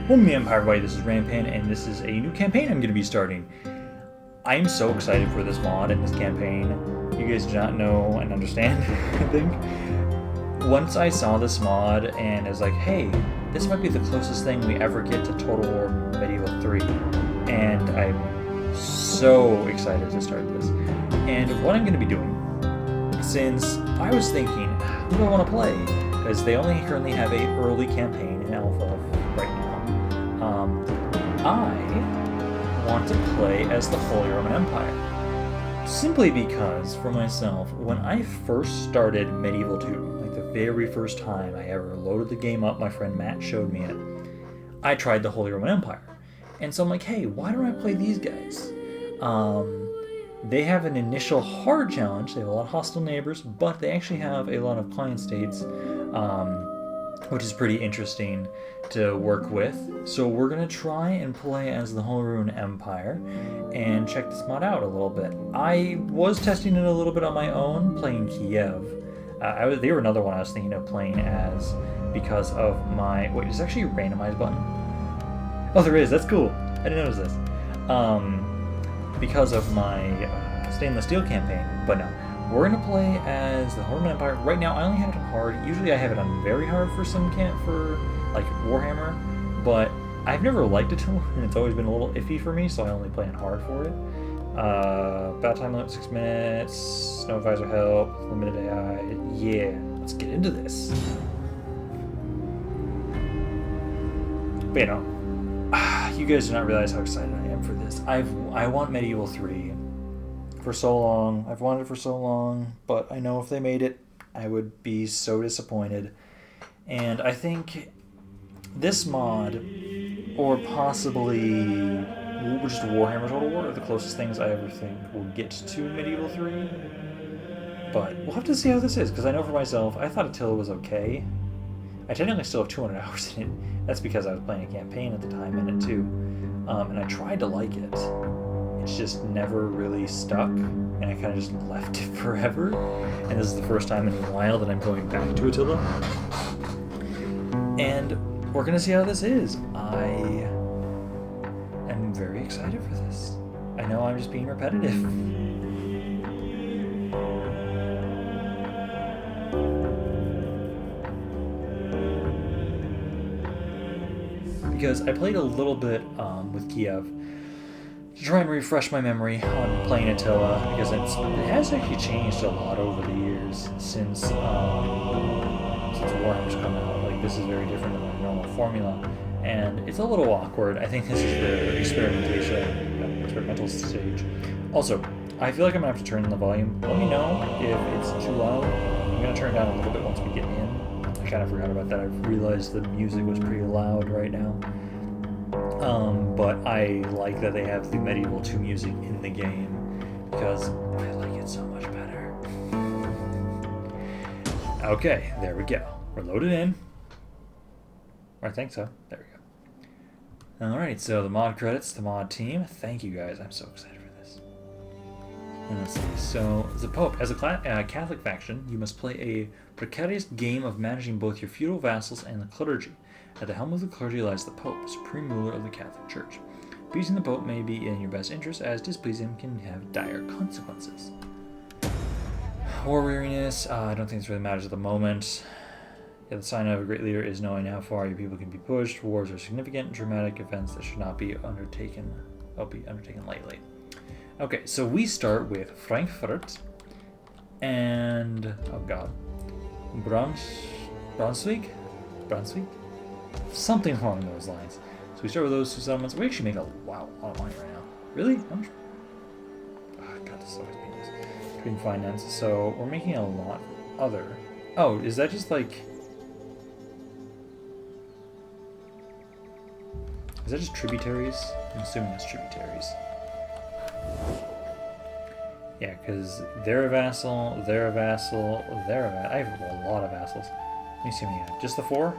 Welcome to Empire Bite, this is Rampan, and this is a new campaign I'm going to be starting. I am so excited for this mod and this campaign. You guys do not know and understand, I think. Once I saw this mod and I was like, hey, this might be the closest thing we ever get to Total War Medieval 3. And I'm so excited to start this. And what I'm going to be doing, since I was thinking, who do I want to play? Because they only currently have a early campaign in alpha right now. I want to play as the Holy Roman Empire. Simply because, for myself, when I first started Medieval 2, like the very first time I ever loaded the game up, my friend Matt showed me it, I tried the Holy Roman Empire. And so I'm like, hey, why don't I play these guys? They have an initial hard challenge, they have a lot of hostile neighbors, but they actually have a lot of client states, which is pretty interesting to work with. So we're going to try and play as the Holy Roman Empire and check this mod out a little bit. I was testing it a little bit on my own, playing Kiev. They were another one I was thinking of playing as because of my... Wait, is there actually a randomized button? Oh, there is. That's cool. I didn't notice this. Because of my stainless steel campaign. But no. We're going to play as the Holy Roman Empire. Right now, I only have it on hard. Usually I have it on very hard for some like Warhammer, but I've never liked Attila, and it's always been a little iffy for me, so I only play on hard for it. Battle time limit 6 minutes, no advisor help, limited AI. Yeah, let's get into this. But you know, you guys do not realize how excited I am for this. I want Medieval 3 for so long. I've wanted it for so long, but I know if they made it, I would be so disappointed. And I think this mod, or possibly just Warhammer Total War, are the closest things I ever think will get to Medieval 3. But we'll have to see how this is, because I know for myself, I thought Attila was okay. I technically still have 200 hours in it. That's because I was playing a campaign at the time in it too. And I tried to like it. It's just never really stuck, and I kind of just left it forever. And this is the first time in a while that I'm going back to Attila. And we're going to see how this is. I am very excited for this. I know I'm just being repetitive. Because I played a little bit with Kiev to try and refresh my memory on playing Attila, because it has actually changed a lot over the years since Warhammer's come out. Like, this is very different than the normal formula, and it's a little awkward. I think this is the experimental stage. Also, I feel like I'm gonna have to turn the volume. Let me know if it's too loud. I'm gonna turn it down a little bit once we get in. I kind of forgot about that. I realized the music was pretty loud right now. But I like that they have the Medieval 2 music in the game, because I like it so much better. Okay, there we go. We're loaded in. Or I think so. There we go. Alright, so the mod credits, the mod team. Thank you guys. I'm so excited for this. And let's see. So, the Pope. As a Catholic faction, you must play a precarious game of managing both your feudal vassals and the clergy. At the helm of the clergy lies the Pope, supreme ruler of the Catholic Church. Pleasing the Pope may be in your best interest, as displeasing him can have dire consequences. War weariness, I don't think this really matters at the moment. Yeah, the sign of a great leader is knowing how far your people can be pushed. Wars are significant, dramatic events that should not be undertaken lightly. Okay, so we start with Frankfurt and, oh god, Brunswick? Something along those lines. So we start with those two settlements. We actually make a lot of money right now. Really? Oh god, this is always painless. Trading finance. So we're making a lot other. Oh, is that just like... Is that just tributaries? I'm assuming it's tributaries. Yeah, because they're a vassal, they're a vassal, they're a vassal. I have a lot of vassals. Let me see how many I have. Just the 4?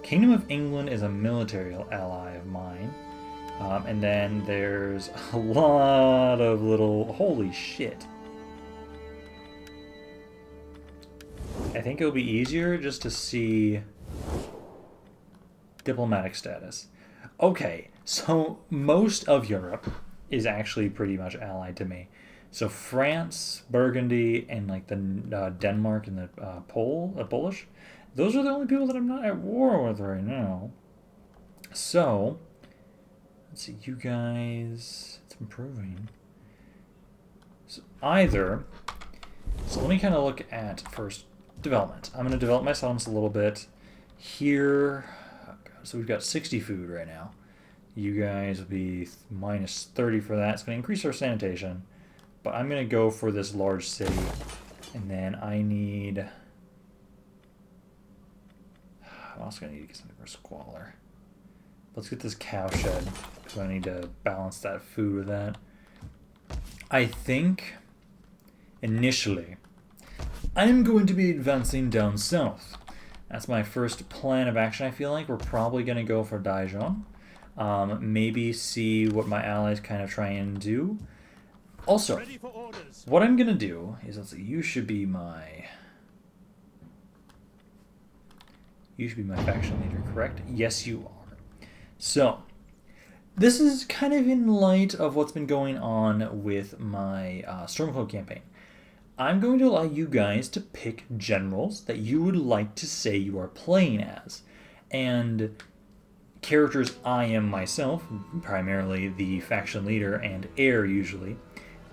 Kingdom of England is a military ally of mine. And then there's a lot of little... Holy shit. I think it'll be easier just to see Diplomatic status. Okay, so most of Europe is actually pretty much allied to me. So France, Burgundy, and like the Denmark and the Polish, those are the only people that I'm not at war with right now. So let's see, you guys, it's improving. So either, so let me kind of look at first development. I'm going to develop my settlements a little bit here. Oh God, so we've got 60 food right now. You guys will be minus 30 for that. It's going to increase our sanitation. But I'm going to go for this large city. And then I need... I'm also going to need to get something for squalor. Let's get this cow shed. Because I need to balance that food with that. I think, initially, I'm going to be advancing down south. That's my first plan of action, I feel like. We're probably going to go for Dijon. Maybe see what my allies kind of try and do. Also, what I'm going to do is, let's see, you should be my faction leader, correct? Yes, you are. So, this is kind of in light of what's been going on with my Stormcloak campaign. I'm going to allow you guys to pick generals that you would like to say you are playing as. And characters I am myself, primarily the faction leader and heir usually,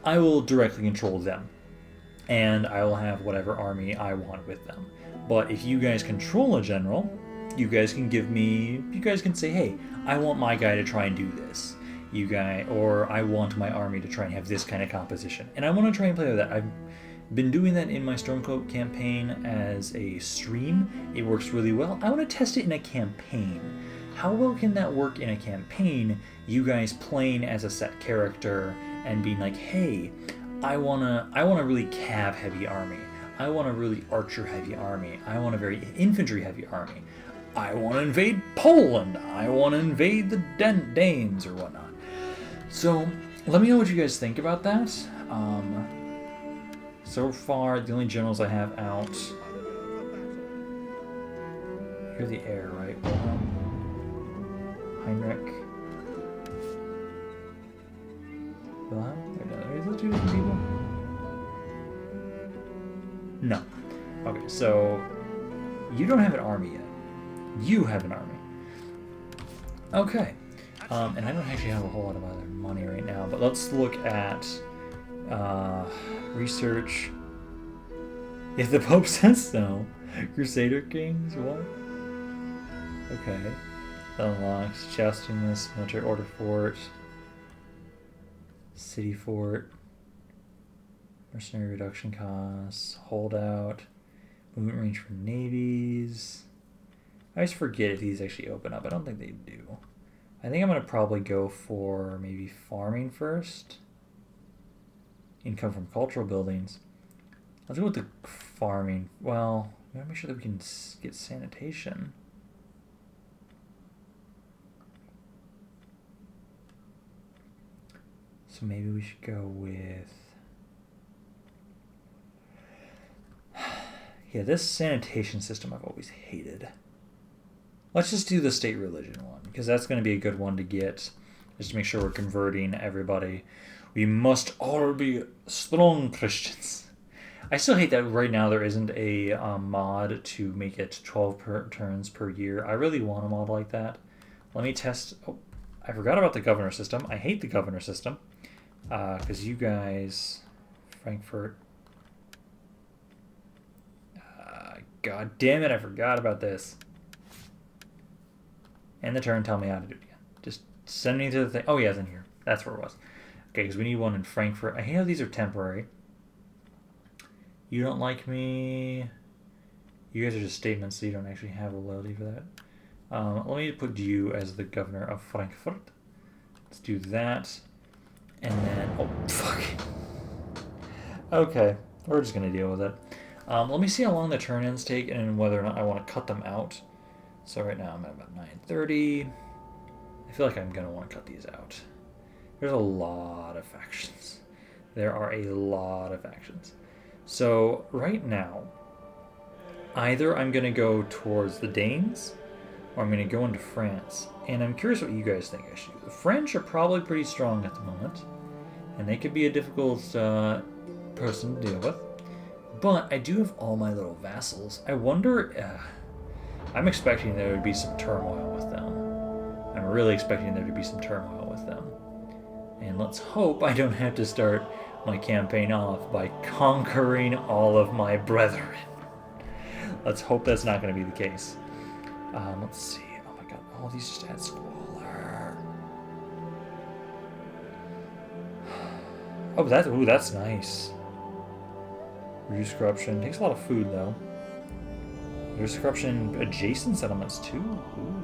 I will directly control them. And I will have whatever army I want with them. But if you guys control a general, you guys can say, hey, I want my guy to try and do this. Or I want my army to try and have this kind of composition. And I want to try and play with that. I've been doing that in my Stormcloak campaign as a stream. It works really well. I want to test it in a campaign. How well can that work in a campaign? You guys playing as a set character and being like, hey, I wanna really cav heavy army. I want a really archer heavy army. I want a very infantry heavy army. I want to invade Poland. I want to invade the Danes or whatnot. So let me know what you guys think about that. So far, the only generals I have out. You're the heir, right? Wilhelm, Heinrich. Wilhelm? Are those two different people? No. Okay, so you don't have an army yet. You have an army. Okay. And I don't actually have a whole lot of other money right now, but let's look at research. If the Pope says so. Crusader Kings, what? Okay. Unlocks Joustiness, Military Order Fort, City Fort, Mercenary Reduction Costs, Holdout, Movement Range for Navies. I always forget if these actually open up. I don't think they do. I think I'm going to probably go for maybe farming first. Income from cultural buildings. Let's go with the farming. Well, we want to make sure that we can get sanitation. So maybe we should go with... Yeah, this sanitation system I've always hated. Let's just do the state religion one, because that's going to be a good one to get, just to make sure we're converting everybody. We must all be strong Christians. I still hate that right now there isn't a mod to make it 12 turns per year. I really want a mod like that. Let me test... Oh, I forgot about the governor system. I hate the governor system. Because you guys... Frankfurt... God damn it, I forgot about this. End the turn, tell me how to do it again. Just send me to the thing. Oh, yeah, it's in here. That's where it was. Okay, because we need one in Frankfurt. I hate how these are temporary. You don't like me. You guys are just statements, so you don't actually have a loyalty for that. Let me put you as the governor of Frankfurt. Let's do that. And then... Oh, fuck. Okay, we're just going to deal with it. Let me see how long the turn-ins take and whether or not I want to cut them out. So right now I'm at about 9:30. I feel like I'm going to want to cut these out. There's a lot of factions. There are a lot of factions. So right now, either I'm going to go towards the Danes, or I'm going to go into France. And I'm curious what you guys think I should do. The French are probably pretty strong at the moment, and they could be a difficult person to deal with. But I do have all my little vassals. I wonder... I'm expecting there would be some turmoil with them. I'm really expecting there to be some turmoil with them. And let's hope I don't have to start my campaign off by conquering all of my brethren. Let's hope that's not going to be the case. Let's see. Oh my god, all these just add squalor. Oh, that's nice. Reduce corruption. Takes a lot of food, though. Reduce corruption in adjacent settlements, too. Ooh.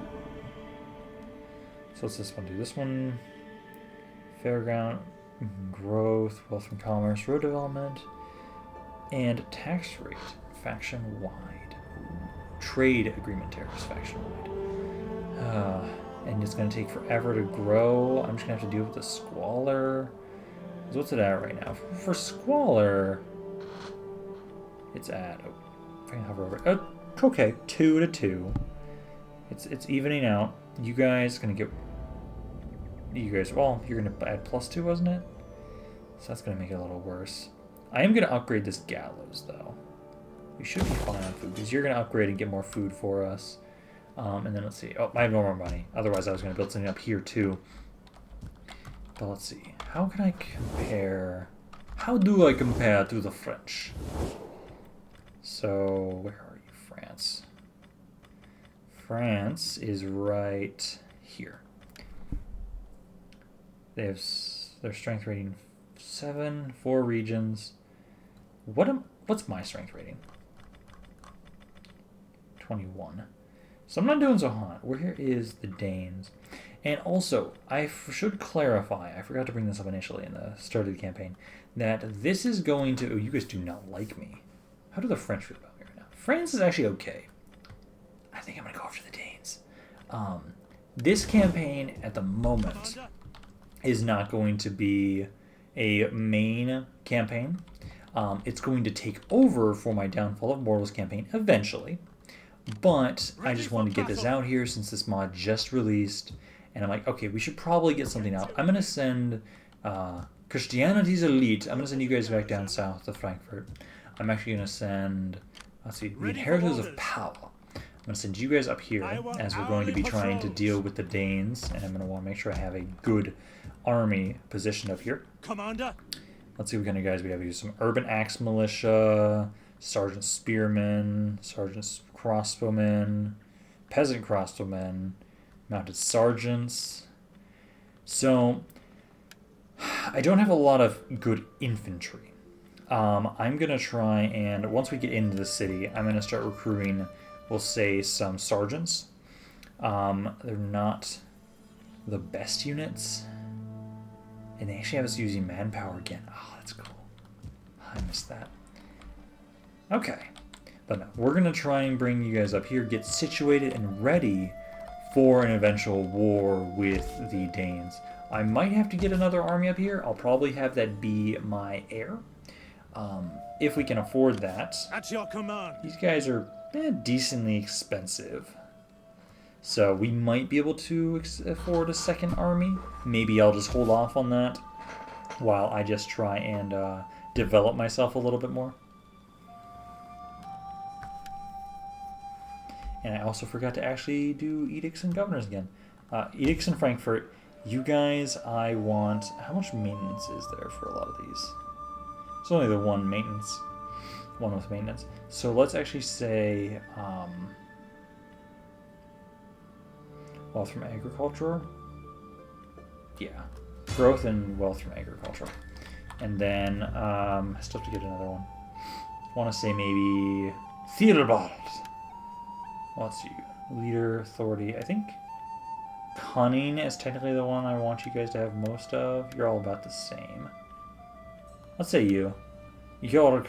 So what's this one do? This one... Fairground, growth, wealth from commerce, road development, and tax rate, faction-wide. Trade agreement tariffs, faction-wide. And it's going to take forever to grow. I'm just going to have to deal with the squalor. So what's it at right now? For squalor, it's at... Oh, if I can hover over it. Oh, okay, 2 to 2. It's evening out. You guys are going to get... You guys, well, you're going to add +2, wasn't it? So that's going to make it a little worse. I am going to upgrade this gallows, though. We should be fine on food, because you're going to upgrade and get more food for us. And then let's see. Oh, I have no more money. Otherwise, I was going to build something up here, too. But let's see. How can I compare... How do I compare to the French? So, where are you, France? France is right here. They have their strength rating 7, 4 regions. What's my strength rating? 21. So I'm not doing so hot. Where is the Danes? And also, I should clarify, I forgot to bring this up initially in the start of the campaign, that this is going to... Oh, you guys do not like me. How do the French feel about me right now? France is actually okay. I think I'm going to go after the Danes. This campaign, at the moment... is not going to be a main campaign. It's going to take over for my Downfall of Mortals campaign eventually. But I just wanted to get this out here since this mod just released. And I'm like, okay, we should probably get something out. I'm going to send Christianity's Elite. I'm going to send you guys back down south to Frankfurt. I'm actually going to send, let's see, the Inheritors of Power. I'm going to send you guys up here as we're going to be trying to deal with the Danes. And I'm going to want to make sure I have a good army positioned up here. Commander. Let's see what kind of guys we have. We have some Urban Axe Militia, Sergeant Spearmen, Sergeant Crossbowmen, Peasant Crossbowmen, Mounted Sergeants. So, I don't have a lot of good infantry. I'm going to try and, once we get into the city, I'm going to start recruiting, we'll say, some sergeants. They're not the best units. And they actually have us using manpower again. Oh, that's cool. I missed that. Okay. But no, we're going to try and bring you guys up here, get situated and ready for an eventual war with the Danes. I might have to get another army up here. I'll probably have that be my heir. If we can afford that. At your command. These guys are decently expensive. So we might be able to afford a second army. Maybe I'll just hold off on that while I just try and develop myself a little bit more. And I also forgot to actually do edicts and governors again. Edicts in Frankfurt. You guys, I want... How much maintenance is there for a lot of these? It's only the one maintenance. One with maintenance. So let's actually say... wealth from agriculture. Yeah. Growth and wealth from agriculture. And then, I still have to get another one. I want to say maybe Theobald. Let's see. Leader, authority. I think cunning is technically the one I want you guys to have most of. You're all about the same. Let's say you. York.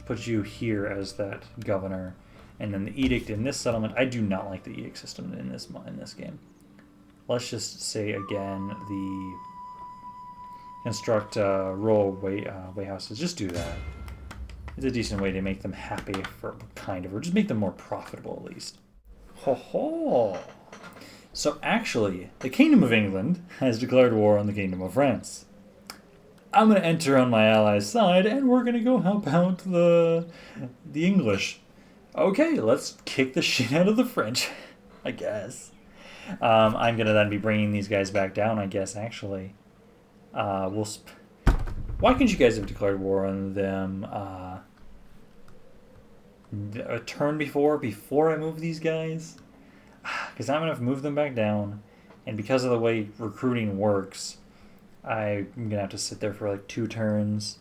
Put you here as that governor. And then the edict in this settlement. I do not like the edict system in this game. Let's just say again the construct rural way houses. Just do that. It's a decent way to make them happy for kind of, or just make them more profitable at least. Ho ho! So actually, the Kingdom of England has declared war on the Kingdom of France. I'm going to enter on my allies' side, and we're going to go help out the English. Okay, let's kick the shit out of the French, I guess. I'm going to then be bringing these guys back down, I guess, actually. Why couldn't you guys have declared war on them a turn before I move these guys? Because I'm going to have to move them back down, and because of the way recruiting works, I'm going to have to sit there for like 2 turns,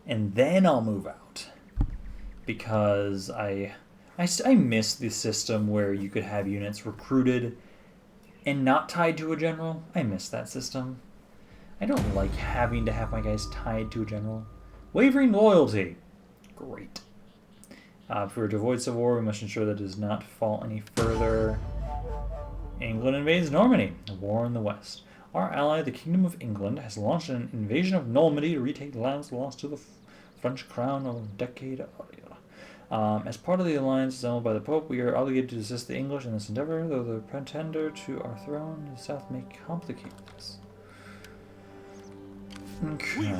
and then I'll move out. Because I miss the system where you could have units recruited and not tied to a general. I miss that system. I don't like having to have my guys tied to a general. Wavering loyalty. Great. If we were to avoid civil war, we must ensure that it does not fall any further. England invades Normandy. A war in the west. Our ally, the Kingdom of England, has launched an invasion of Normandy to retake lands lost to the French crown of a decade earlier. As part of the alliance assembled by the Pope, we are obligated to assist the English in this endeavor, though the pretender to our throne in the south may complicate this. Okay.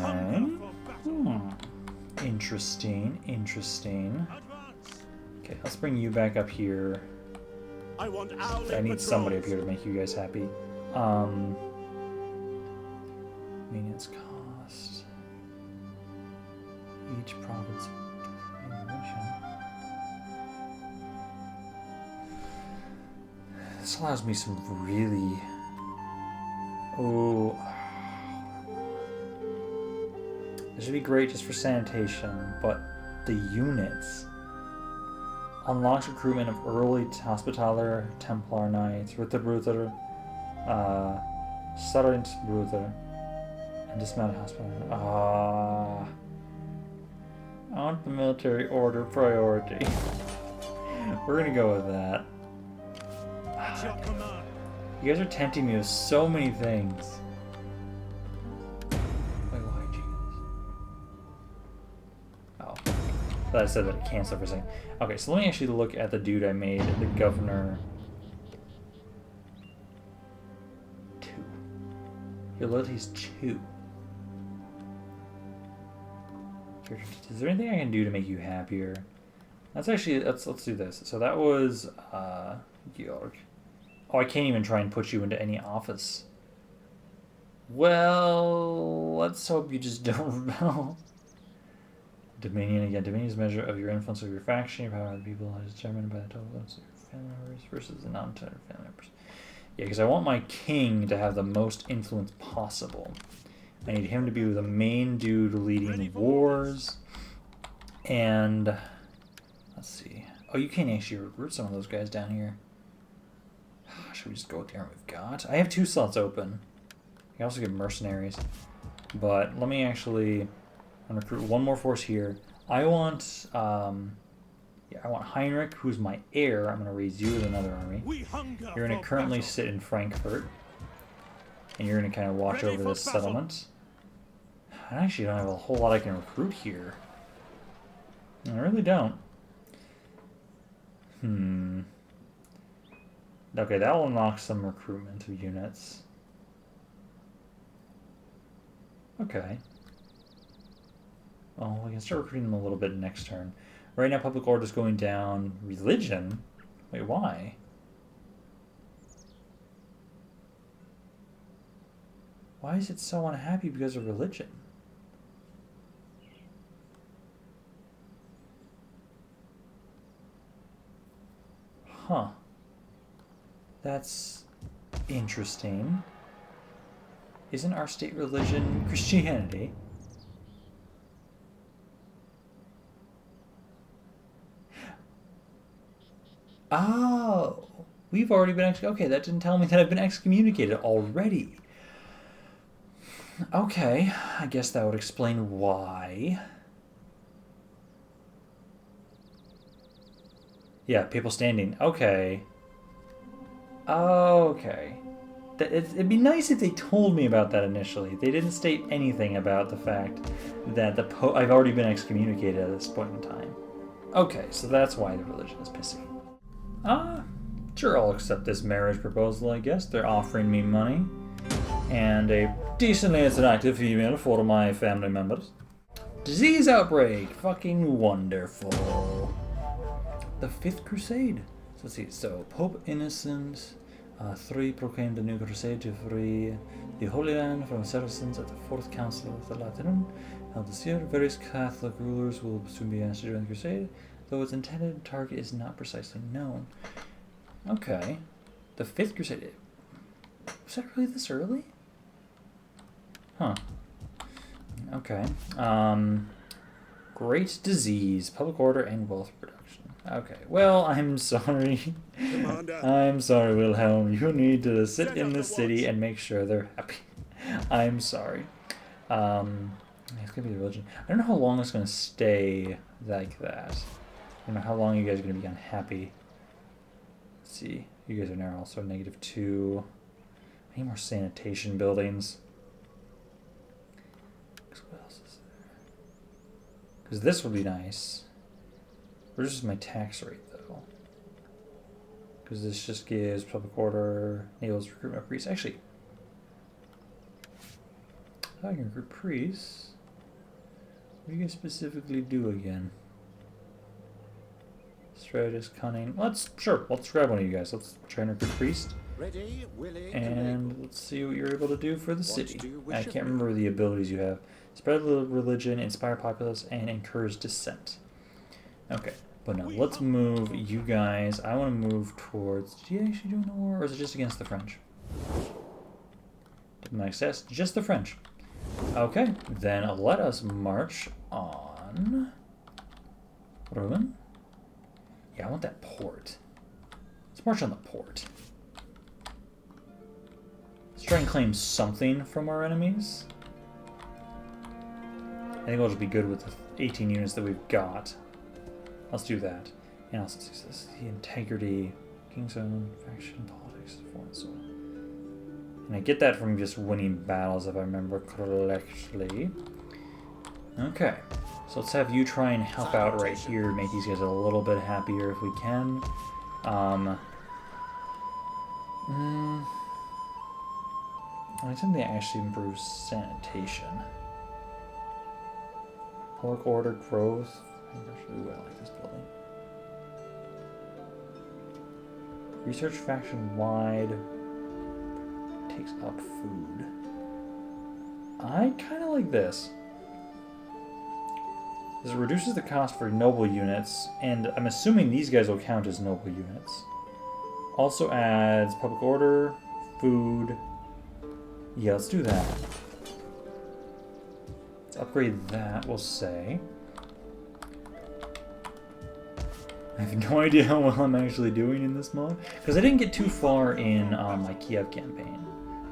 Interesting. Okay, let's bring you back up here. I need somebody up here to make you guys happy. Maintenance cost. Each province. This allows me some really... Oh... This would be great just for sanitation, but the units... Unlocks recruitment of early Hospitaller, Templar Knights, Ritterbrüder, Sergeantbrüder, and dismounted Hospitaller. I want the military order priority. We're gonna go with that. You guys are tempting me with so many things. Wait, why'd you guys? Oh. Thought I said that it canceled for a second. Okay, so let me actually look at the dude I made, the governor. 2. Your loyalty's 2. Is there anything I can do to make you happier? Let's do this. So that was Georg. Oh, I can't even try and put you into any office. Well, let's hope you just don't rebel. Dominion again. Dominion is a measure of your influence over your faction. Your power over the people is determined by the total influence of your family members versus the non-tenured family members. Yeah, because I want my king to have the most influence possible. I need him to be the main dude leading wars. And let's see. Oh, you can't actually recruit some of those guys down here. Should we just go with the army we've got? I have 2 slots open. I can also get mercenaries. But let me actually recruit 1 more force here. I want Heinrich, who's my heir. I'm going to raise you with another army. You're going to currently sit in Frankfurt. And you're going to kind of watch over this settlement. I actually don't have a whole lot I can recruit here. I really don't. Okay, that will unlock some recruitment of units. Okay. Well, we can start recruiting them a little bit next turn. Right now, public order is going down. Religion? Wait, why? Why is it so unhappy because of religion? Huh. That's interesting. Isn't our state religion Christianity? Oh, we've already been okay, that didn't tell me that I've been excommunicated already. Okay, I guess that would explain why. Yeah, people standing. Okay. Okay. It'd be nice if they told me about that initially. They didn't state anything about the fact that I've already been excommunicated at this point in time. Okay, so that's why the religion is pissy. Sure, I'll accept this marriage proposal, I guess. They're offering me money. And a decently attractive female for my family members. Disease outbreak! Fucking wonderful. The Fifth Crusade. So let's see. So, Pope Innocent III proclaimed a new crusade to free the Holy Land from the Saracens at the Fourth Council of the Lateran held this year. Various Catholic rulers will soon be asked to join the crusade, though its intended target is not precisely known. Okay. The Fifth Crusade. Was that really this early? Huh. Okay. Great disease, public order, and wealth production. Okay. Well, I'm sorry. I'm sorry, Wilhelm. You need to sit in the city and make sure they're happy. I'm sorry. It's gonna be the religion. I don't know how long it's gonna stay like that. I don't know how long you guys are gonna be unhappy. Let's see. You guys are now also -2. I need more sanitation buildings. What else is there? Because this would be nice. Where's just my tax rate, though? Because this just gives public order, enables recruitment of priests. Actually, I can recruit priests. What do you guys specifically do again? Strategist, cunning. Let's grab one of you guys. Let's try and recruit priest. Ready, willing, and let's see what you're able to do for the city. I can't remember the abilities you have. Spread religion, inspire populace, and encourage dissent. Okay, but no, let's move you guys. I want to move towards... Did you actually join the war, or is it just against the French? Didn't make sense. Just the French. Okay, then let us march on... Roman? Yeah, I want that port. Let's march on the port. Let's try and claim something from our enemies. I think it'll just be good with the 18 units that we've got. Let's do that. And also this the integrity, King's Own, faction, politics, foreign soil. And I get that from just winning battles, if I remember correctly. Okay, so let's have you try and help out right here, make these guys a little bit happier if we can. I think they actually improve sanitation. Public order, growth. Ooh, I like this building. Research faction wide. Takes up food. I kind of like this. This reduces the cost for noble units, and I'm assuming these guys will count as noble units. Also adds public order, food. Yeah, let's do that. Let's upgrade that, we'll say. I have no idea how well I'm actually doing in this mod, because I didn't get too far in my Kiev campaign.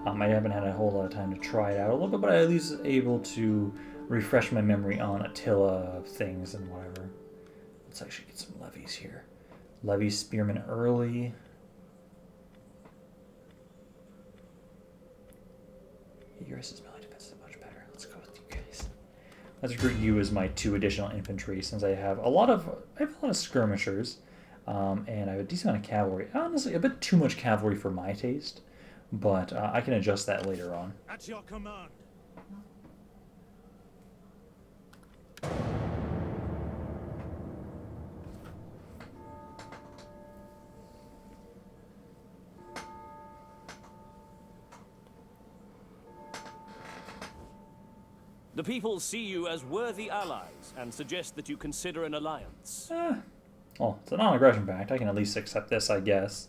I haven't had a whole lot of time to try it out a little bit, but I at least able to refresh my memory on Attila things and whatever. Let's actually get some levies here. Levy spearmen early. Yours melee defense is much better. Let's go with you guys. Let's recruit you as my 2 additional infantry, since I have a lot of skirmishers, and I have a decent amount of cavalry. Honestly, a bit too much cavalry for my taste, but I can adjust that later on. At your command. The people see you as worthy allies and suggest that you consider an alliance. Well, it's a non-aggression pact. I can at least accept this, I guess.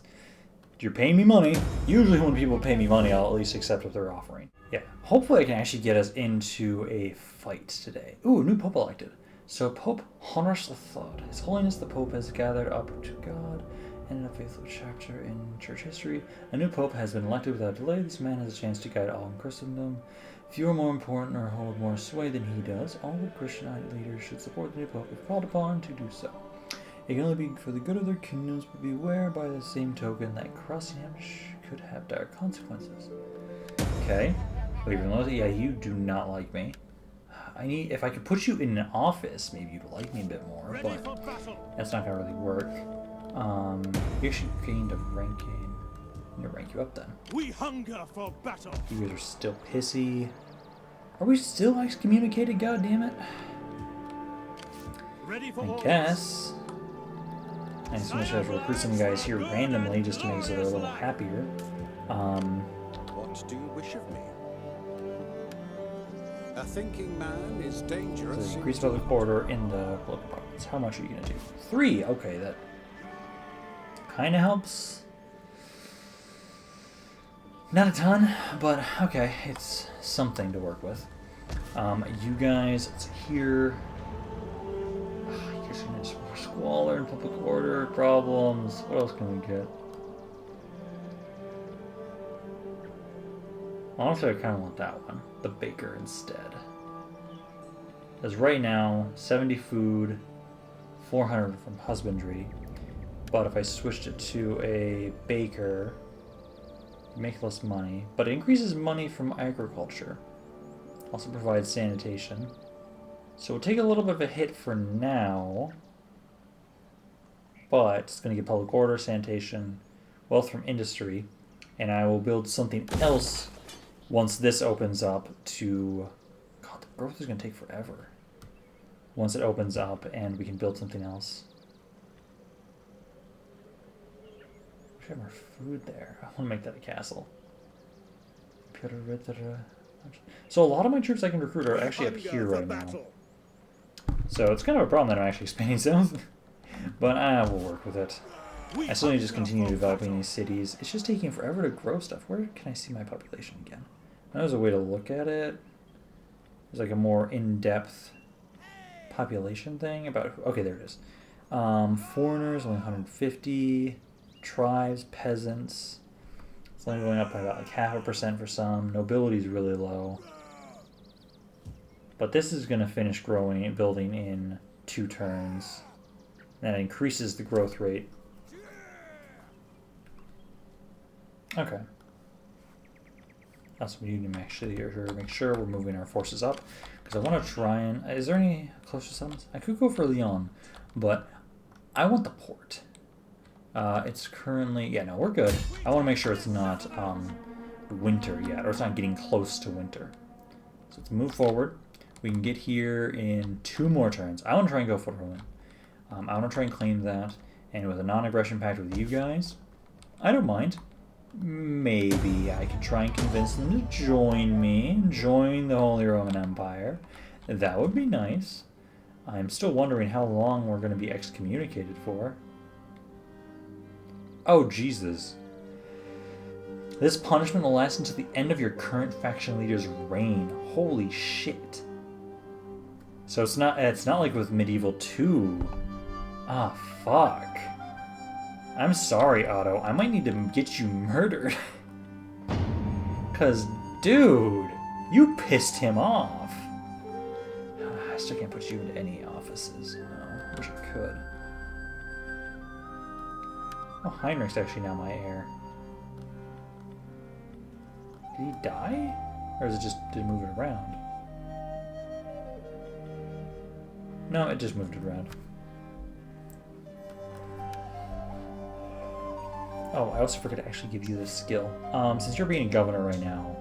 You're paying me money. Usually when people pay me money, I'll at least accept what they're offering. Yeah, hopefully I can actually get us into a fight today. Ooh, new Pope elected. So Pope Honorius III. His Holiness the Pope has gathered up to God and in a faithful chapter in church history. A new Pope has been elected without delay. This man has a chance to guide all in Christendom. Few are more important or hold more sway than he does. All the Christian leaders should support the new Pope if called upon to do so. It can only be for the good of their kingdoms, but beware by the same token that crossing him could have dire consequences. Okay. Wait, yeah, you do not like me. If I could put you in an office, maybe you'd like me a bit more, but that's not gonna really work. You actually gained a ranking. I'm gonna rank you up then. We hunger for battle. You guys are still pissy. Are we still excommunicated? God damn it! Ready for I orders. guess. I just wish I would recruit some guys here randomly just to make it so they're a little happier. What do you wish of me? A thinking man is dangerous. So increase public order in the political province. How much are you gonna do? 3. Okay, that kind of helps. Not a ton, but okay, it's something to work with. You guys, it's here. I guess we need more squalor and public order problems. What else can we get? Honestly, I kind of want that one, the baker instead. Because right now, 70 food, 400 from husbandry. But if I switched it to a baker, make less money, but it increases money from agriculture. Also provides sanitation. So we'll take a little bit of a hit for now, but it's going to get public order, sanitation, wealth from industry, and I will build something else once this opens up to... God, the growth is going to take forever. Once it opens up and we can build something else. We should have more food there. I want to make that a castle. So a lot of my troops I can recruit are actually up here right now. So it's kind of a problem that I'm actually expanding south. But I will work with it. I still need to just continue developing these cities. It's just taking forever to grow stuff. Where can I see my population again? There's a way to look at it. There's like a more in-depth population thing about... Okay, there it is. Foreigners, only 150. Tribes, peasants. It's only going up by about like 0.5% for some. Nobility is really low. But this is going to finish growing and building in 2 turns. That increases the growth rate. Okay. Also, we need to actually make sure we're moving our forces up. Because I want to try and... Is there any closer settlements? I could go for Lyon, but I want the port. It's currently... Yeah, no, we're good. I want to make sure it's not winter yet, or it's not getting close to winter. So let's move forward. We can get here in 2 more turns. I want to try and go for Roman. I want to try and claim that. And with a non-aggression pact with you guys, I don't mind. Maybe I could try and convince them to join me, join the Holy Roman Empire. That would be nice. I'm still wondering how long we're going to be excommunicated for. Oh, Jesus. This punishment will last until the end of your current faction leader's reign. Holy shit. So it's not like with Medieval 2. Ah, fuck. I'm sorry, Otto. I might need to get you murdered. Cause, dude, you pissed him off. I still can't put you into any offices. No, wish I could. Oh, Heinrich's actually now my heir. Did he die? Or is it just, did it move it around? No, it just moved it around. Oh, I also forgot to actually give you this skill. Since you're being a governor right now,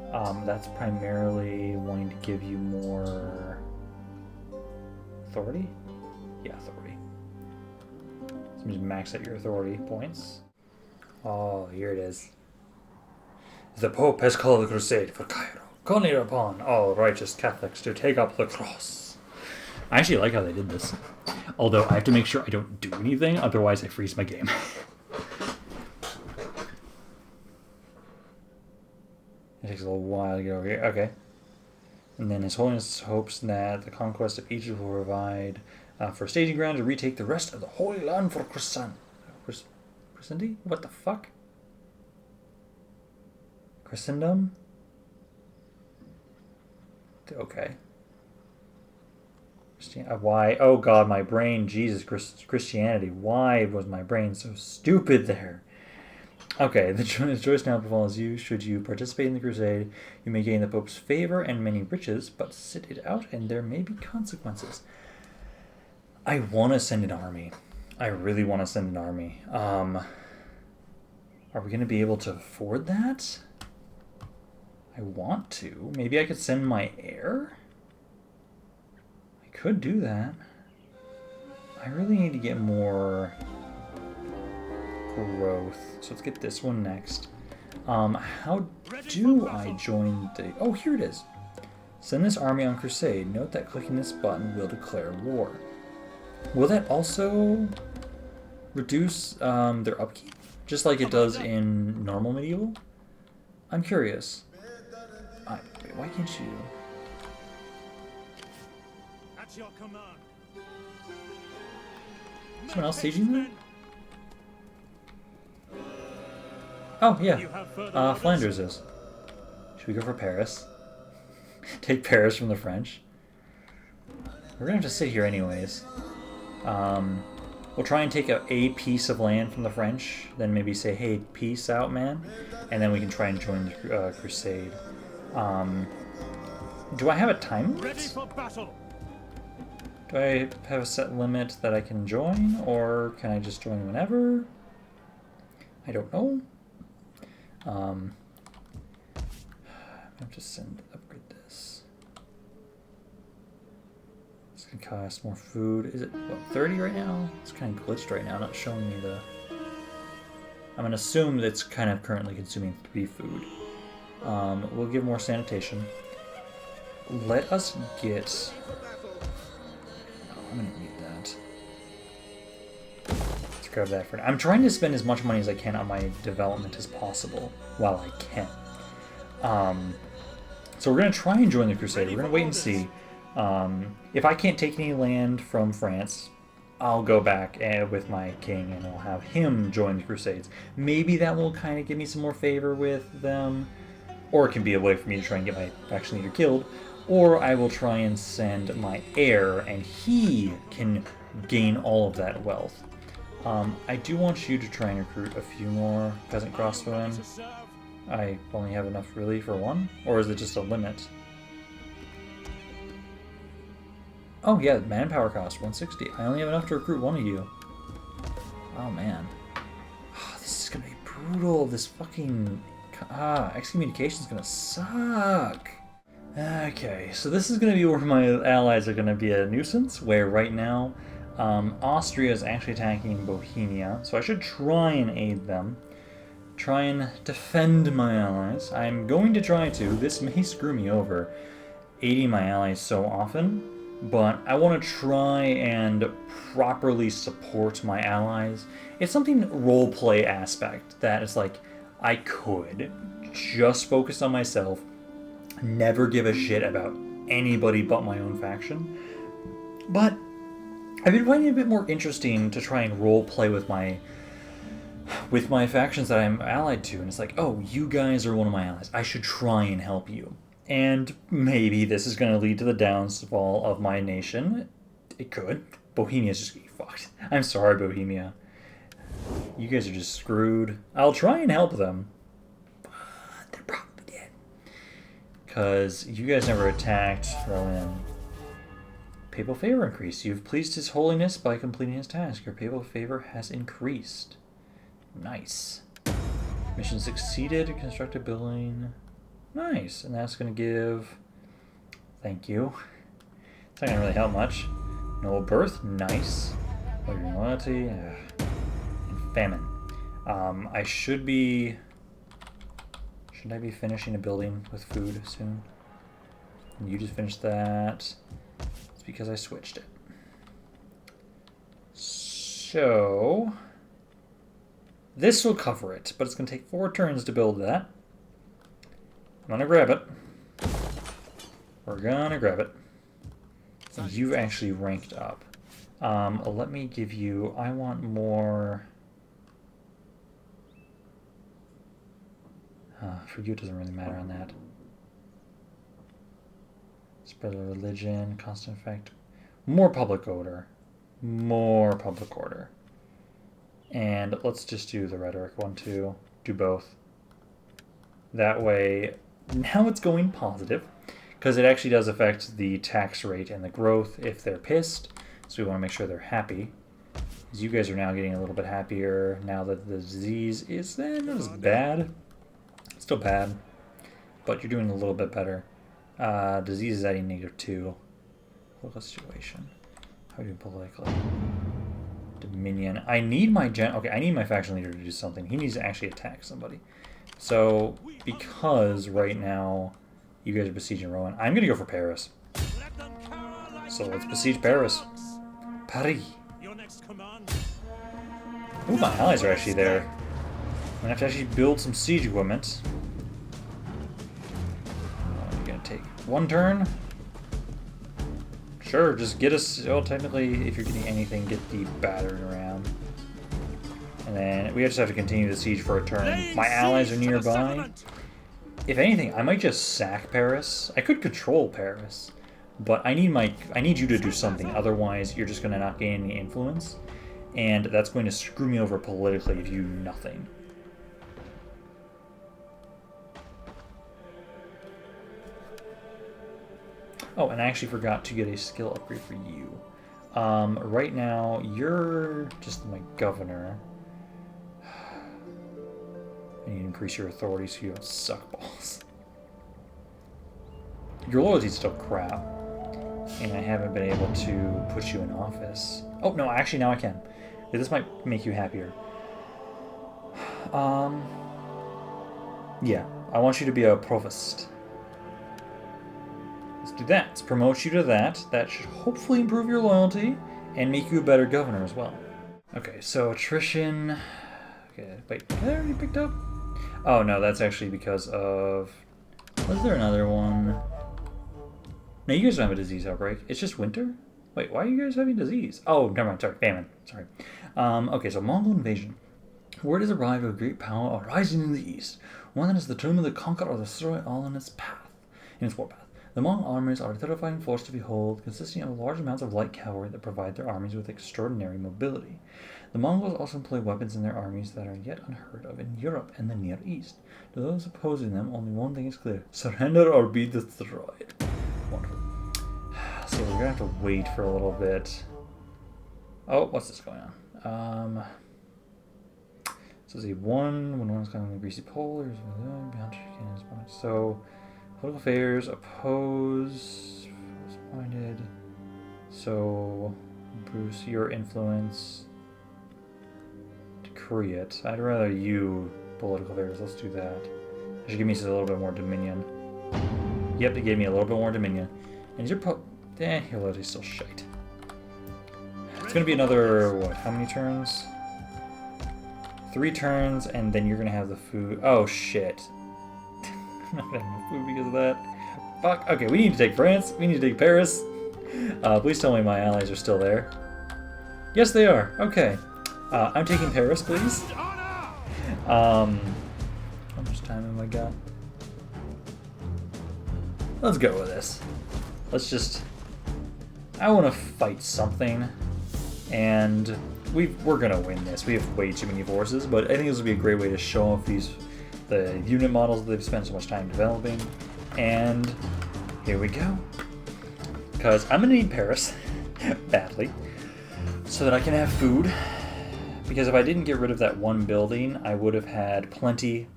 that's primarily wanting to give you more authority? Yeah, authority. So just max out your authority points. Oh, here it is. The Pope has called the Crusade for Cairo, calling upon all righteous Catholics to take up the cross. I actually like how they did this. Although I have to make sure I don't do anything, otherwise I freeze my game. It takes a little while to get over here. Okay. And then His Holiness hopes that the conquest of Egypt will provide for a staging ground to retake the rest of the Holy Land for Crusade. Crusade? What the fuck? Christendom? Okay. Why? Oh god, my brain. Jesus, Christianity. Why was my brain so stupid there? Okay, the choice now befalls you. Should you participate in the crusade, you may gain the Pope's favor and many riches, but sit it out and there may be consequences. I want to send an army. I really want to send an army. Are we going to be able to afford that? I want to. Maybe I could send my heir? I could do that. I really need to get more growth. So let's get this one next. How do I join the... Oh, here it is. Send this army on Crusade. Note that clicking this button will declare war. Will that also reduce their upkeep? Just like it does in normal medieval? I'm curious. Wait, why can't you... At your command. Someone else sieging them? Oh, yeah. Flanders is. Should we go for Paris? Take Paris from the French? We're gonna have to sit here anyways. We'll try and take a piece of land from the French, then maybe say, hey, peace out, man. And then we can try and join the Crusade. Do I have a time limit? Ready for battle. Do I have a set limit that I can join, or can I just join whenever? I don't know. I have to upgrade this. It's gonna cost more food. Is it, what, 30 right now? It's kind of glitched right now, not showing me the... I'm gonna assume that it's kind of currently consuming 3 food. We'll give more sanitation. Let us get... I'm gonna need that. Let's grab that for now. I'm trying to spend as much money as I can on my development as possible while I can. So we're gonna try and join the Crusade. We're gonna wait and see. If I can't take any land from France, I'll go back with my king and I'll have him join the Crusades. Maybe that will kind of give me some more favor with them, or it can be a way for me to try and get my faction leader killed. Or I will try and send my heir, and he can gain all of that wealth. I do want you to try and recruit a few more peasant crossbowmen. I only have enough really for one? Or is it just a limit? Oh yeah, manpower cost 160. I only have enough to recruit one of you. Oh man. Oh, this is gonna be brutal. This fucking... excommunication is gonna suck. Okay, so this is going to be where my allies are going to be a nuisance, where right now Austria is actually attacking Bohemia, so I should try and aid them. Try and defend my allies. I'm going to try to. This may screw me over, aiding my allies so often, but I want to try and properly support my allies. It's something roleplay aspect that it's like, I could just focus on myself, never give a shit about anybody but my own faction. But I've been finding it a bit more interesting to try and role play with my factions that I'm allied to, and it's like, oh, you guys are one of my allies. I should try and help you. And maybe this is going to lead to the downfall of my nation. It could. Bohemia's just getting fucked. I'm sorry, Bohemia. You guys are just screwed. I'll try and help them, but they're probably dead. Because you guys never attacked. Throw in. Papal favor increase. You've pleased His Holiness by completing his task. Your papal favor has increased. Nice. Mission succeeded. Construct a building. Nice. And that's going to give... Thank you. It's not going to really help much. Noble birth. Nice. Loyalty. And famine. I should be... Shouldn't I be finishing a building with food soon? And you just finished that. It's because I switched it. So... This will cover it, but it's going to take 4 turns to build that. I'm going to grab it. We're going to grab it. And you've actually ranked up. Let me give you... I want more... for you, it doesn't really matter on that. Spread of religion, constant effect. More public order. More public order. And let's just do the rhetoric one too. Do both. That way, now it's going positive, because it actually does affect the tax rate and the growth if they're pissed. So we want to make sure they're happy. You guys are now getting a little bit happier now that the disease is not as bad. It's still bad, but you're doing a little bit better. Disease is adding -2. Political situation. How are you doing politically? Dominion. I need my I need my faction leader to do something. He needs to actually attack somebody. So, because right now you guys are besieging Rouen, I'm gonna go for Paris. So let's besiege Paris. Paris. Your next command. Ooh, my allies are actually there. I'm gonna have to actually build some siege equipment. You're gonna take 1 turn. Sure, just get us. Well, technically, if you're getting anything, get the battering around. And then we just have to continue the siege for a turn. My allies are nearby. If anything, I might just sack Paris. I could control Paris, but I need you to do something. Otherwise, you're just gonna not gain any influence, and that's going to screw me over politically if you do nothing. Oh, and I actually forgot to get a skill upgrade for you. Right now, you're just my governor. I need to increase your authority so you don't suck balls. Your loyalty's still crap. And I haven't been able to put you in office. Oh, no, actually now I can. This might make you happier. Yeah, I want you to be a provost. Let's do that. Let's promote you to that. That should hopefully improve your loyalty and make you a better governor as well. Okay, so attrition. Okay, wait, did I already picked up? Oh no, that's actually because of... Was there another one? No, you guys don't have a disease outbreak. It's just winter? Wait, why are you guys having disease? Oh, never mind, sorry, famine. Sorry. Okay, so Mongol invasion. Word has arrived of a great power arising in the east, one that is determined to conquer or destroy all in its path, in its warpath. The Mongol armies are a terrifying force to behold, consisting of large amounts of light cavalry that provide their armies with extraordinary mobility. The Mongols also employ weapons in their armies that are yet unheard of in Europe and the Near East. To those opposing them, only one thing is clear: surrender or be destroyed. Wonderful. So we're gonna have to wait for a little bit. Oh, what's this going on? So let's see, when one's coming in the greasy pole, there's beyond cannons. So political affairs, oppose, minded. So Bruce, your influence. Decree it. I'd rather you political affairs. Let's do that. That should give me a little bit more dominion. Yep, it gave me a little bit more dominion. And your your loyalty's still shite. It's gonna be another, what, how many turns? 3 turns, and then you're gonna have the food. Oh shit. I'm not gonna have food because of that. Fuck. Okay, we need to take France. We need to take Paris. Please tell me my allies are still there. Yes, they are. Okay. I'm taking Paris, please. How much time have I got? Let's go with this. Let's just... I want to fight something, and we're gonna win this. We have way too many forces, but I think this would be a great way to show off the unit models that they've spent so much time developing. And here we go. Because I'm gonna need Paris badly, so that I can have food. Because if I didn't get rid of that one building, I would have had plenty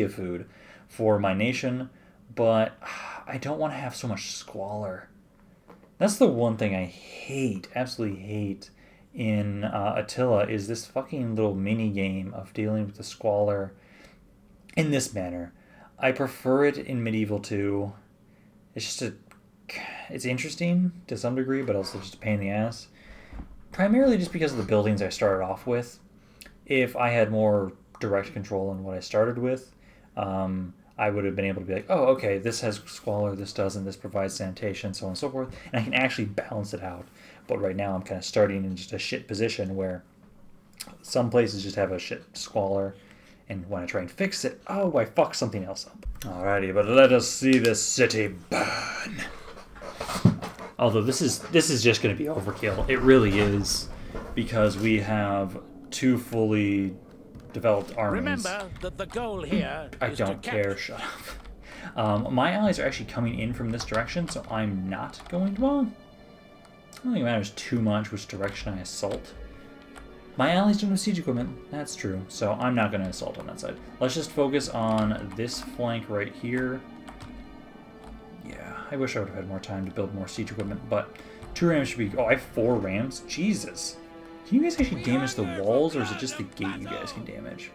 of food for my nation. But I don't want to have so much squalor. That's the one thing I hate, absolutely hate, in Attila, is this fucking little mini game of dealing with the squalor in this manner. I prefer it in Medieval 2. It's interesting to some degree, but also just a pain in the ass. Primarily just because of the buildings I started off with. If I had more direct control on what I started with, I would have been able to be like, oh, okay, this has squalor, this doesn't, this provides sanitation, so on and so forth, and I can actually balance it out. But right now I'm kind of starting in just a shit position where some places just have a shit squalor, and when I try and fix it, oh, I fuck something else up. Alrighty, but let us see this city burn. Although this is just going to be overkill. It really is, because we have 2 fully developed armies. Remember that the goal here I is don't to care. Shut up. My allies are actually coming in from this direction, so I'm not going to. Well, I don't think it matters too much which direction I assault. My allies don't have siege equipment. That's true. So I'm not going to assault on that side. Let's just focus on this flank right here. Yeah, I wish I would have had more time to build more siege equipment, but 2 rams should be... Oh, I have 4 rams? Jesus. Can you guys actually damage the walls, or is it just the gate you guys can damage?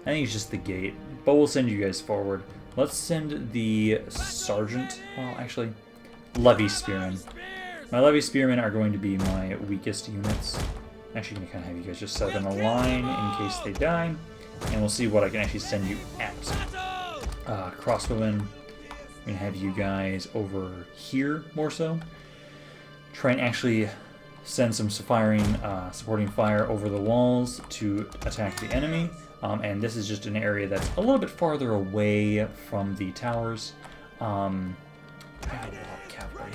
I think it's just the gate, but we'll send you guys forward. Let's send the sergeant... Well, actually, levy spearmen. My levy spearmen are going to be my weakest units. Actually, I'm going to kind of have you guys just set them in a line in case they die. And we'll see what I can actually send you at. Crossbowmen. I'm going to have you guys over here more so. Try and actually send some supporting fire over the walls to attack the enemy. And this is just an area that's a little bit farther away from the towers. I have a lot of cavalry.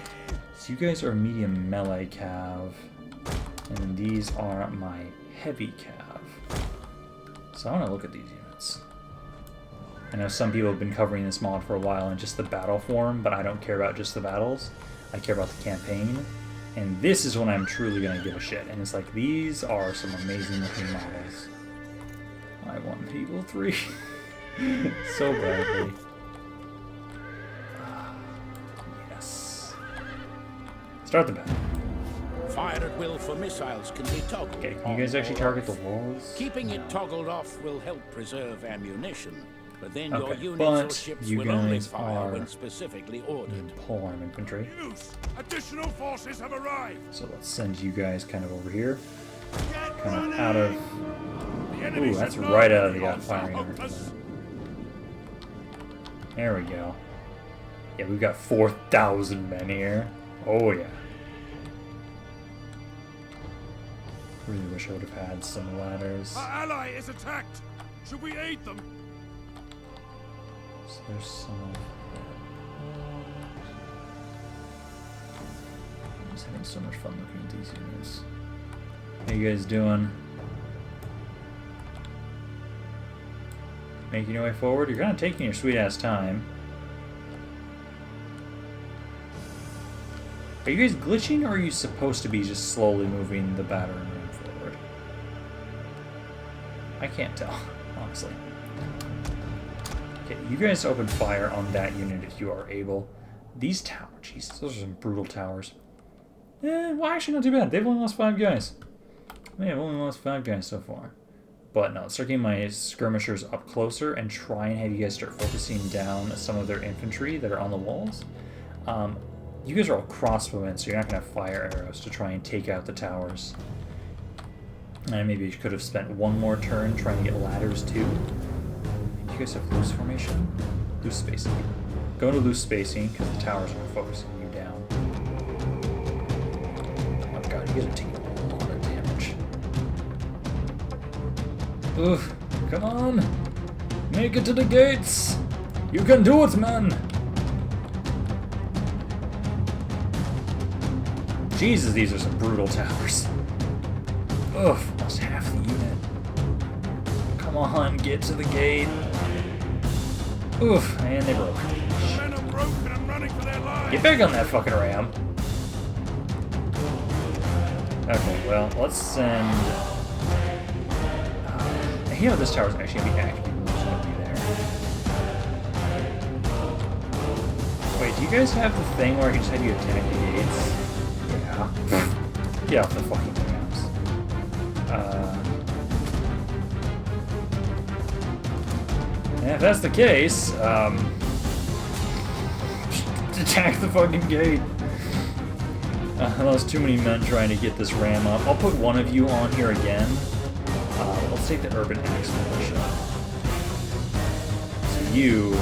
So you guys are medium melee cav. And then these are my heavy cav. So I want to look at these units. I know some people have been covering this mod for a while in just the battle form, but I don't care about just the battles. I care about the campaign. And this is when I'm truly going to give a shit. And it's like, these are some amazing looking models. I want Medieval 3 so badly. Yes. Start the battle. Fire at will for missiles can be toggled. Okay, can you guys actually target the walls? Keeping it toggled off will help preserve ammunition, but then your Okay, units but or ships you will only guys fire are when specifically ordered. polearm infantry. Use! Additional forces have arrived! So let's send you guys kind of over here. Get Kind of running! out of... The enemy Ooh, that's should right out of not the be firing on area. us. There we go. Yeah, we've got 4,000 men here. Oh, yeah. Really wish I would have had some ladders. Our ally is attacked! Should we aid them? So there's some... I'm just having so much fun looking at these units. How you guys doing? Making your way forward? You're kind of taking your sweet ass time. Are you guys glitching, or are you supposed to be just slowly moving the battering ram forward? I can't tell, honestly. Okay, you guys open fire on that unit if you are able. These towers, Jesus, those are some brutal towers. Well, actually not too bad. They've only lost 5 guys. They have only lost 5 guys so far. But no, start getting my skirmishers up closer and try and have you guys start focusing down some of their infantry that are on the walls. You guys are all crossbowmen, so you're not going to fire arrows to try and take out the towers. And maybe you could have spent one more turn trying to get ladders too. You guys have loose formation? Loose spacing. Go into loose spacing because the towers are focusing you down. Oh god, you guys are taking a lot of damage. Oof, come on! Make it to the gates! You can do it, man! Jesus, these are some brutal towers. Oof, almost half the unit. Come on, get to the gate. Oof, and they broke. The men are broken and running for their lives! Get back on that fucking ram. Okay, well, let's send... I hate how this tower's actually going to be active. It's going to be there. Wait, do you guys have the thing where I can just have you attack the gates? Yeah. Get off the fucking rams. And if that's the case, attack the fucking gate. I lost too many men trying to get this ram up. I'll put one of you on here again. Let's take the urban axe militia. So you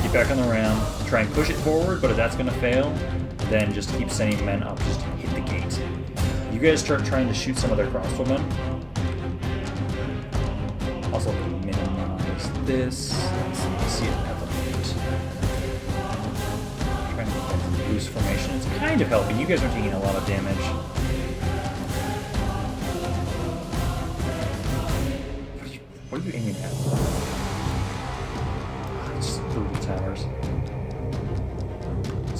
get back on the ram, try and push it forward, but if that's gonna fail, then just keep sending men up, just to hit the gate. You guys start trying to shoot some of their crossbowmen. Also minimize this. Let's see if that's trying to get loose formation. It's kind of helping. You guys are taking a lot of damage. What are you aiming at? It's just brutal towers.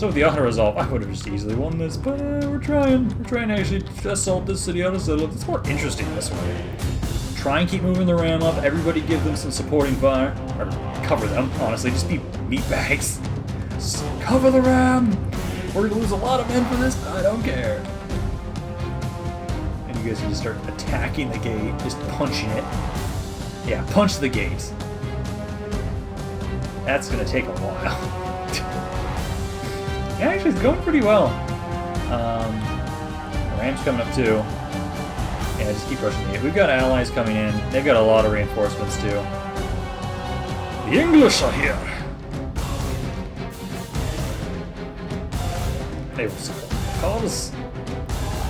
So with the auto resolve, I would have just easily won this, but we're trying. We're trying to actually assault this city out of settle. It's more interesting this way. Try and keep moving the ram up. Everybody give them some supporting fire. Or cover them, honestly. Just be meatbags. Just cover the ram! We're gonna lose a lot of men for this, but I don't care. And you guys need to start attacking the gate, just punching it. Yeah, punch the gate. That's gonna take a while. Yeah, actually, it's going pretty well. The ram's coming up too. Yeah, just keep rushing the gate. We've got allies coming in. They've got a lot of reinforcements too. The English are here. They will support the cause.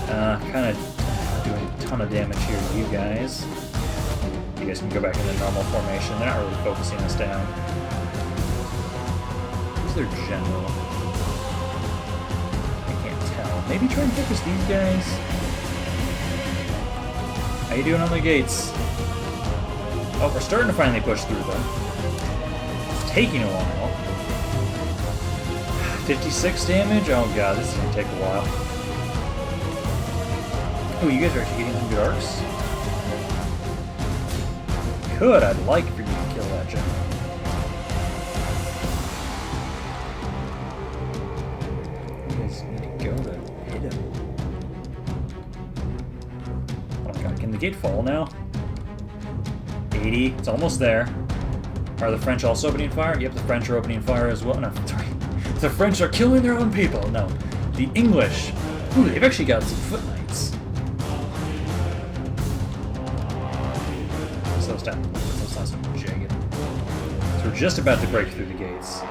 Kind of doing a ton of damage here to you guys. You guys can go back into normal formation. They're not really focusing us down. Who's their general? Maybe try and focus these guys. How you doing on the gates? Oh, we're starting to finally push through them. It's taking a while. 56 damage? Oh god, this is gonna take a while. Oh, you guys are actually getting some good arcs? Could, I'd like for you to kill that general. Can the gate fall now? 80. It's almost there. Are the French also opening fire? Yep, the French are opening fire as well. No, sorry. The French are killing their own people. No. The English. Ooh, they've actually got some foot knights. Slow down. Slow down some jagged. So we're just about to break through the gates.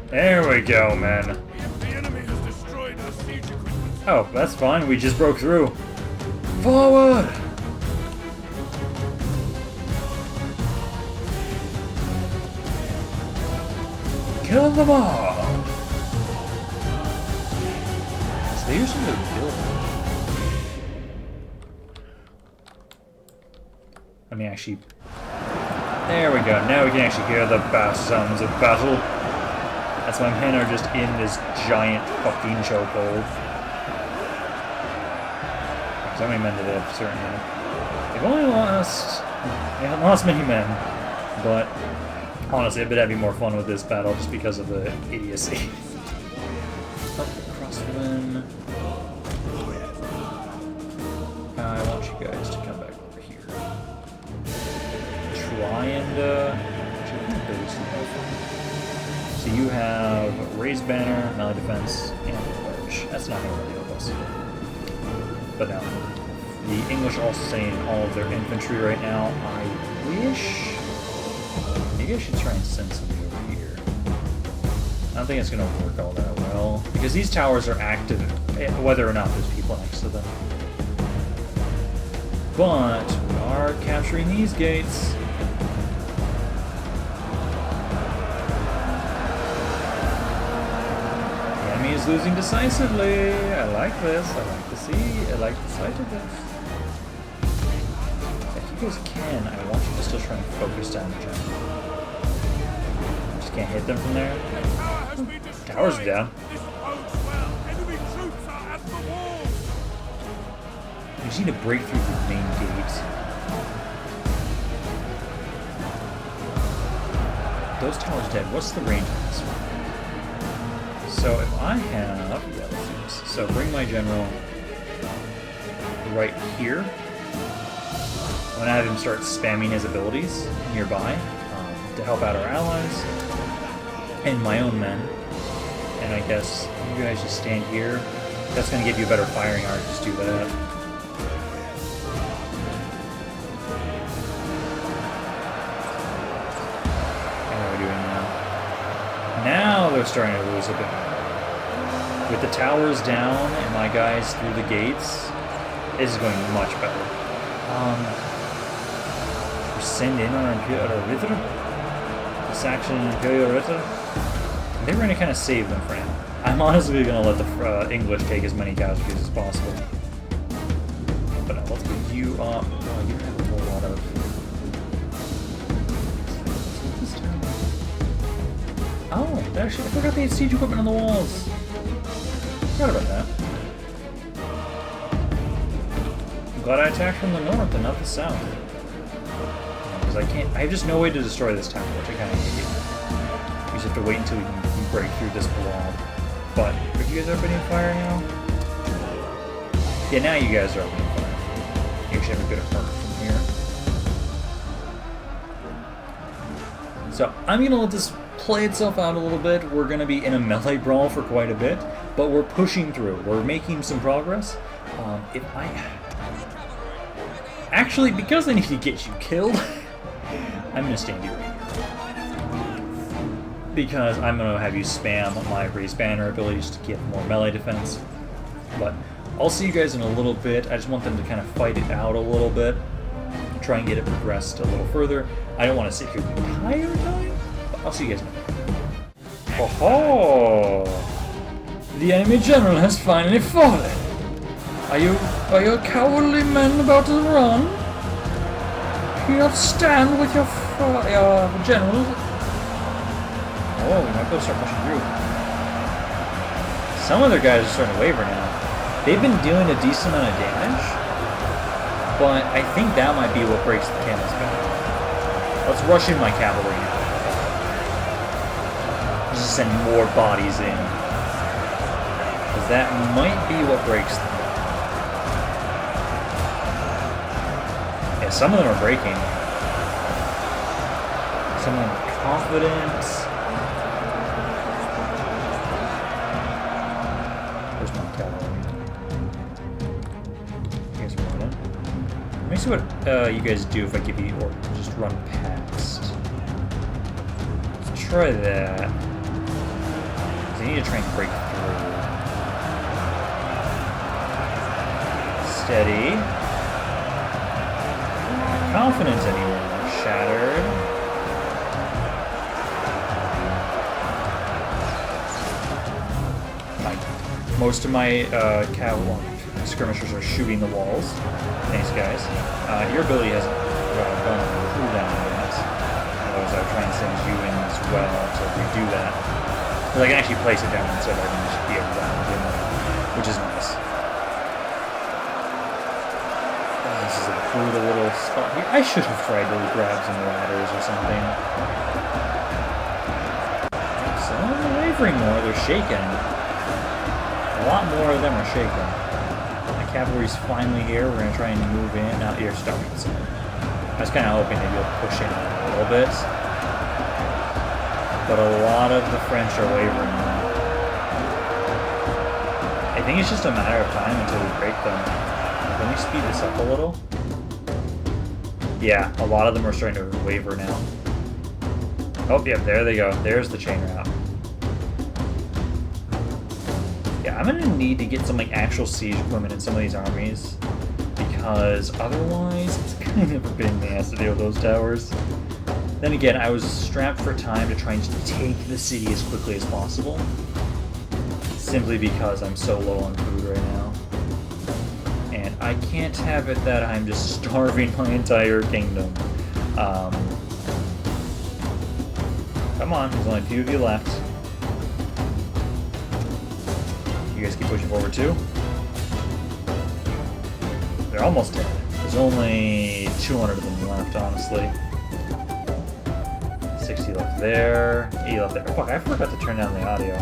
There we go, man. The enemy has destroyed our siege equipment. Oh, that's fine. We just broke through. Forward! Kill them all! So they usually build. Let me actually. There we go. Now we can actually hear the sounds of battle. That's why men are just in this giant fucking chokehold. How many men do they have, certainly? They've only lost... They haven't lost many men. But, honestly, I've been having more fun with this battle just because of the idiocy. Crossman. I want you guys to come back over here. Try and, so you have Raised Banner, Melee Defense, and Large. That's not going to really help us. But no, the English are also saying all of their infantry right now. I wish... Maybe I should try and send somebody over here. I don't think it's going to work all that well. Because these towers are active, whether or not there's people next to them. But we are capturing these gates. The enemy is losing decisively. I like this. I like to see. I like the sight of this. If you guys can, I want you to still try and focus down the general. Just can't hit them from there. Towers are down. This bodes well. Enemy troops are at the wall. You just need to break through the main gate. Those towers dead. What's the range on this one? So if I have... Yeah, let's do this. So bring my general right here. I'm going to have him start spamming his abilities nearby to help out our allies and my own men. And I guess you guys just stand here. That's going to give you a better firing arc. Just do that. How are we doing now? Now they're starting to lose a bit. With the towers down and my guys through the gates, this is going much better. Send in our Imperial Ritter. The Saxon Imperial Ritter. They were going to kind of save them for now. I'm honestly going to let the English take as many casualties as possible. But no, let's put you up. Oh, you have a whole lot of... Oh, actually, I forgot they had siege equipment on the walls. Forgot about that. I'm glad I attacked from the north and not the south. Because I have just no way to destroy this tower, which I kind of hate. You just have to wait until we can break through this wall. But, are you guys opening fire now? Yeah, now you guys are opening fire. You should have a good arc from here. So, I'm going to let this play itself out a little bit. We're going to be in a melee brawl for quite a bit, but we're pushing through. We're making some progress. Actually, because I need to get you killed, I'm going to stand you right here. Because I'm going to have you spam my raise banner abilities to get more melee defense. But I'll see you guys in a little bit. I just want them to kind of fight it out a little bit. Try and get it progressed a little further. I don't want to sit here the entire time, but I'll see you guys in a minute. Oh, the enemy general has finally fallen. Are you cowardly men about to run? Do you not stand with your general? Oh, we might be able to start pushing through. Some of their guys are starting to waver now. They've been doing a decent amount of damage, but I think that might be what breaks the camel's back. Let's rush in my cavalry now. Just send more bodies in. Because that might be what breaks them. Yeah, some of them are breaking. Some of them are confident. Where's my cavalry? You guys are running. Let me see what you guys do if I give you, or just run past. Let's try that. I need to try and break through. Steady. Confidence anymore. Shattered. Most of my skirmishers are shooting the walls. Thanks, guys. Your ability hasn't gone on cooldown yet. Otherwise, I would try and send you in as well to redo that. Because I can actually place it down instead of having to just be around him, which is nice. This is a brutal little spot here. I should have tried to grab some ladders or something. Some of them are wavering more. They're shaking. A lot more of them are shaking. My cavalry's finally here. We're going to try and move in. Now you're starting. So I was kind of hoping that you'll push in a little bit. But a lot of the French are wavering now. I think it's just a matter of time until we break them. Let me speed this up a little. Yeah, a lot of them are starting to waver now. Oh, yeah, there they go. There's the chain route. Yeah, I'm going to need to get some like actual siege equipment in some of these armies. Because otherwise, it's kind of a pain in the ass to deal with those towers. Then again, I was strapped for time to try and take the city as quickly as possible. Simply because I'm so low on food right now. And I can't have it that I'm just starving my entire kingdom. Come on, there's only a few of you left. You guys keep pushing forward too. They're almost dead. There's only 200 of them left, honestly. 60 left there, 80 left there. Oh, fuck, I forgot to turn down the audio.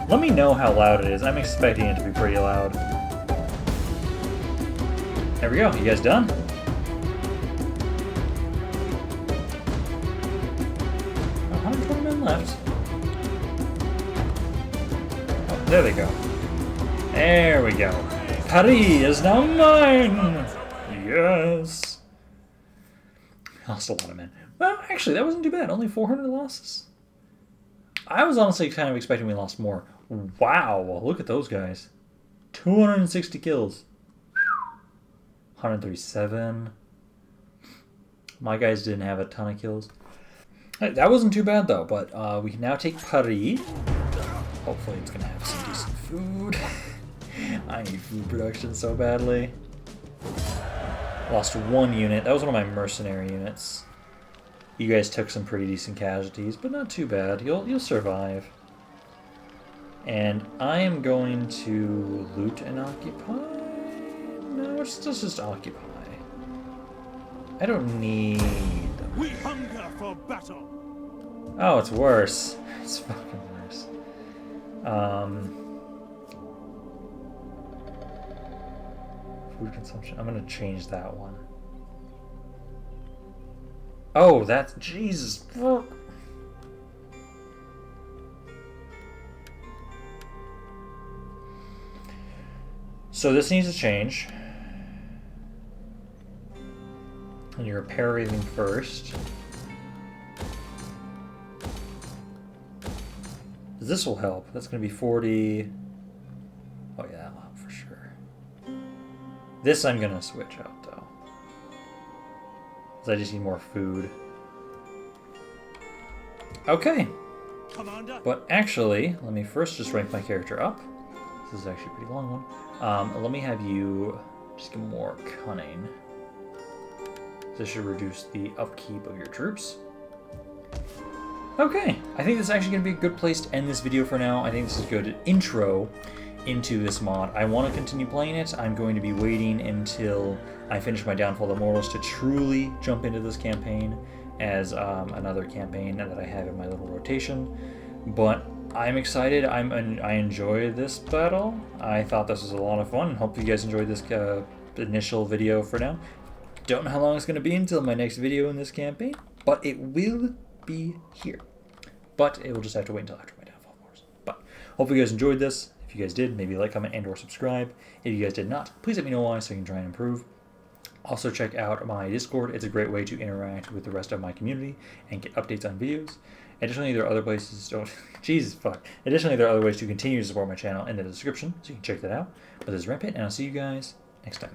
Let me know how loud it is. I'm expecting it to be pretty loud. There we go. You guys done? 120 men left. Oh, there they go. There we go. Paris is now mine! Yes! Lost a lot of men. Well, actually, that wasn't too bad. Only 400 losses. I was honestly kind of expecting we lost more. Wow, look at those guys. 260 kills. 137. My guys didn't have a ton of kills. Hey, that wasn't too bad, though. But we can now take Paris. Hopefully it's going to have some decent food. I need food production so badly. Lost one unit. That was one of my mercenary units. You guys took some pretty decent casualties, but not too bad. You'll survive. And I am going to loot and occupy. No, let's just occupy. I don't need them. We hunger for battle. Oh, it's worse. It's fucking worse. Food consumption. I'm gonna change that one. Oh, that's Jesus. Fuck. So this needs to change. And you repair everything first. This will help. That's going to be 40. Oh yeah, that'll help for sure. This I'm going to switch out though. Because I just need more food. Okay. Commander. But actually, let me first just rank my character up. This is actually a pretty long one. Let me have you just get more cunning. This should reduce the upkeep of your troops. Okay, I think this is actually going to be a good place to end this video for now. I think this is a good intro into this mod. I want to continue playing it. I'm going to be waiting until I finish my Downfall of the Mortals to truly jump into this campaign as another campaign that I have in my little rotation. But I'm excited. I enjoy this battle. I thought this was a lot of fun. Hope you guys enjoyed this initial video for now. Don't know how long it's going to be until my next video in this campaign, but it will be here. But it will just have to wait until after my Downfall Wars. But hope you guys enjoyed this. If you guys did, maybe like, comment, and or subscribe. If you guys did not, please let me know why so I can try and improve. Also check out my Discord. It's a great way to interact with the rest of my community and get updates on videos. Additionally, there are other places. Oh, Jesus fuck. Additionally, there are other ways to continue to support my channel in the description, so you can check that out. But this is Rampant, and I'll see you guys next time.